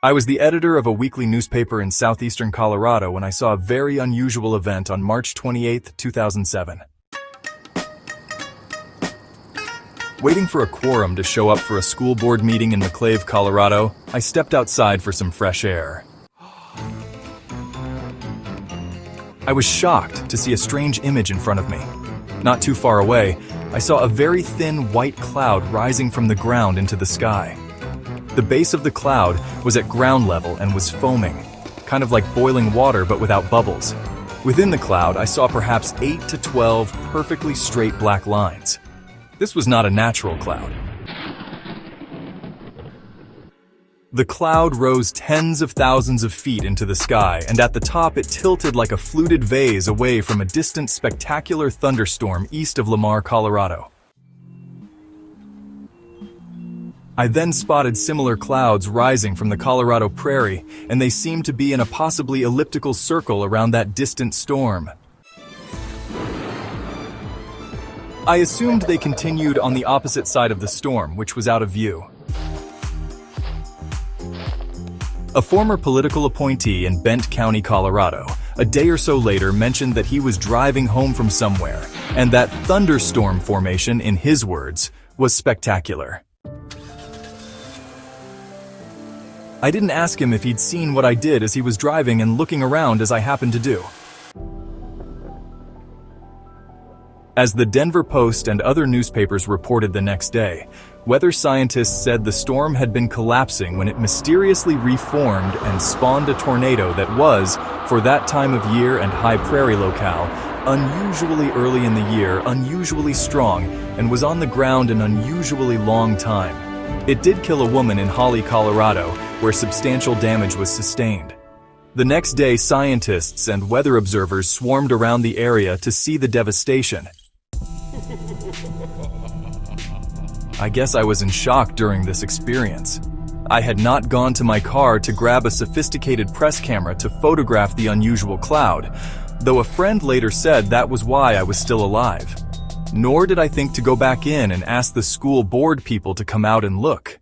I was the editor of a weekly newspaper in southeastern Colorado when I saw a very unusual event on March 28, 2007. Waiting for a quorum to show up for a school board meeting in McClave, Colorado, I stepped outside for some fresh air. I was shocked to see a strange image in front of me. Not too far away, I saw a very thin white cloud rising from the ground into the sky. The base of the cloud was at ground level and was foaming, kind of like boiling water but without bubbles. Within the cloud, I saw perhaps 8 to 12 perfectly straight black lines. This was not a natural cloud. The cloud rose tens of thousands of feet into the sky, and at the top it tilted like a fluted vase away from a distant spectacular thunderstorm east of Lamar, Colorado. I then spotted similar clouds rising from the Colorado prairie, and they seemed to be in a possibly elliptical circle around that distant storm. I assumed they continued on the opposite side of the storm, which was out of view. A former political appointee in Bent County, Colorado, a day or so later mentioned that he was driving home from somewhere, and that thunderstorm formation, in his words, was spectacular. I didn't ask him if he'd seen what I did as he was driving and looking around as I happened to do. As the Denver Post and other newspapers reported the next day, weather scientists said the storm had been collapsing when it mysteriously reformed and spawned a tornado that was, for that time of year and high prairie locale, unusually early in the year, unusually strong, and was on the ground an unusually long time. It did kill a woman in Holly, Colorado, where substantial damage was sustained. The next day, scientists and weather observers swarmed around the area to see the devastation. I guess I was in shock during this experience. I had not gone to my car to grab a sophisticated press camera to photograph the unusual cloud, though a friend later said that was why I was still alive. Nor did I think to go back in and ask the school board people to come out and look.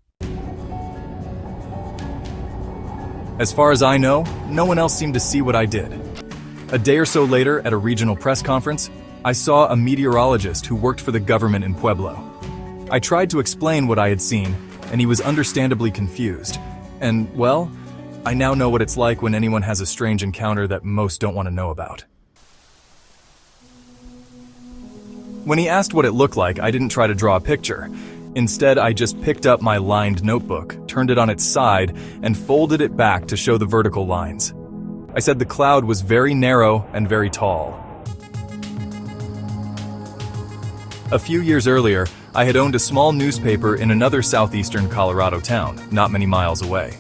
As far as I know, no one else seemed to see what I did. A day or so later, at a regional press conference, I saw a meteorologist who worked for the government in Pueblo. I tried to explain what I had seen, and he was understandably confused. And, well, I now know what it's like when anyone has a strange encounter that most don't want to know about. When he asked what it looked like, I didn't try to draw a picture. Instead, I just picked up my lined notebook, turned it on its side, and folded it back to show the vertical lines. I said the cloud was very narrow and very tall. A few years earlier, I had owned a small newspaper in another southeastern Colorado town, not many miles away.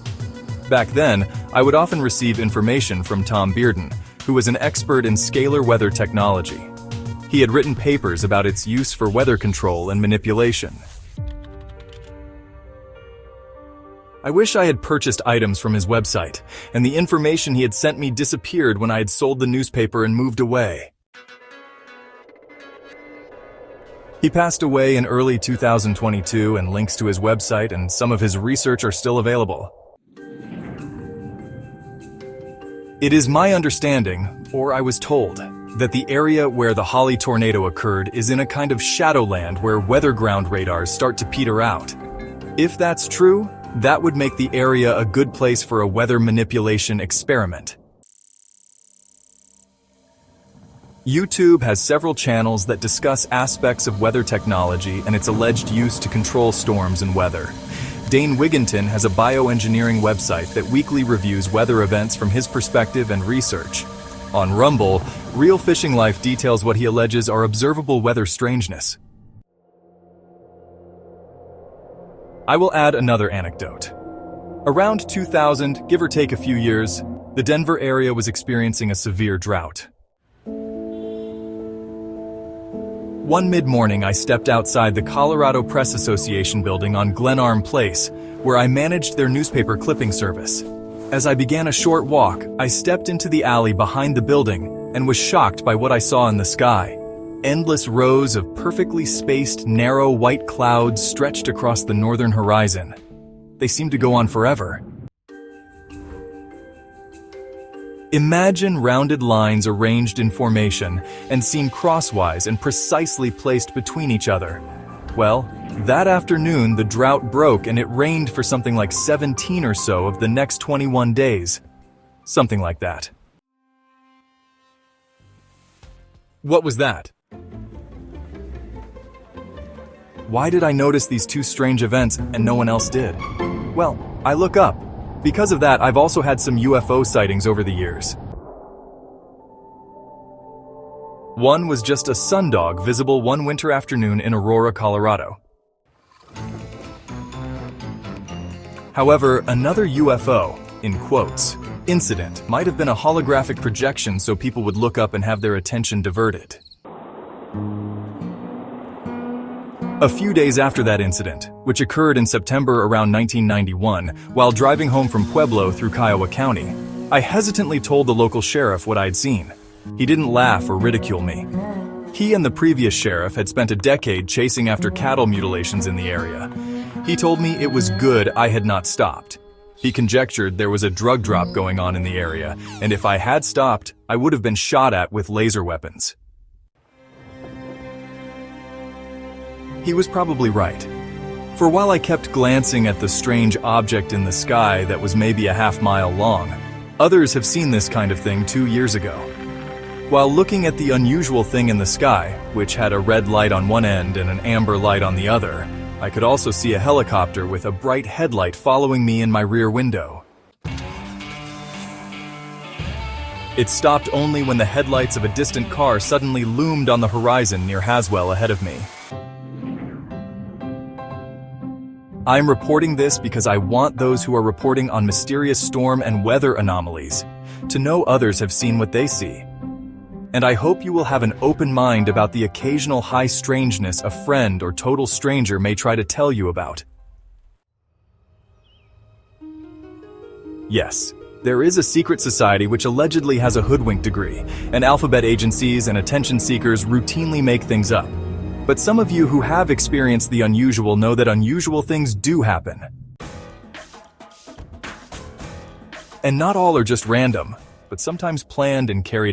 Back then, I would often receive information from Tom Bearden, who was an expert in scalar weather technology. He had written papers about its use for weather control and manipulation. I wish I had purchased items from his website, and the information he had sent me disappeared when I had sold the newspaper and moved away. He passed away in early 2022, and links to his website and some of his research are still available. It is my understanding, or I was told, that the area where the Holly tornado occurred is in a kind of shadowland where weather ground radars start to peter out. If that's true, that would make the area a good place for a weather manipulation experiment. YouTube has several channels that discuss aspects of weather technology and its alleged use to control storms and weather. Dane Wigginton has a bioengineering website that weekly reviews weather events from his perspective and research. On Rumble, Real Fishing Life details what he alleges are observable weather strangeness. I will add another anecdote. Around 2000, give or take a few years, the Denver area was experiencing a severe drought. One mid-morning, I stepped outside the Colorado Press Association building on Glenarm Place, where I managed their newspaper clipping service. As I began a short walk, I stepped into the alley behind the building and was shocked by what I saw in the sky. Endless rows of perfectly spaced, narrow white clouds stretched across the northern horizon. They seemed to go on forever. Imagine rounded lines arranged in formation and seen crosswise and precisely placed between each other. Well, that afternoon the drought broke and it rained for something like 17 or so of the next 21 days. Something like that. What was that? Why did I notice these two strange events and no one else did? Well, I look up. Because of that, I've also had some UFO sightings over the years. One was just a sundog visible one winter afternoon in Aurora, Colorado. However, another UFO, in quotes, incident might have been a holographic projection so people would look up and have their attention diverted. A few days after that incident, which occurred in September around 1991, while driving home from Pueblo through Kiowa County, I hesitantly told the local sheriff what I'd seen. He didn't laugh or ridicule me. He and the previous sheriff had spent a decade chasing after cattle mutilations in the area. He told me it was good I had not stopped. He conjectured there was a drug drop going on in the area, and if I had stopped, I would have been shot at with laser weapons. He was probably right. For while I kept glancing at the strange object in the sky that was maybe a half-mile long, others have seen this kind of thing 2 years ago. While looking at the unusual thing in the sky, which had a red light on one end and an amber light on the other, I could also see a helicopter with a bright headlight following me in my rear window. It stopped only when the headlights of a distant car suddenly loomed on the horizon near Haswell ahead of me. I'm reporting this because I want those who are reporting on mysterious storm and weather anomalies to know others have seen what they see. And I hope you will have an open mind about the occasional high strangeness a friend or total stranger may try to tell you about. Yes, there is a secret society which allegedly has a hoodwink degree, and alphabet agencies and attention seekers routinely make things up. But some of you who have experienced the unusual know that unusual things do happen. And not all are just random, but sometimes planned and carried out.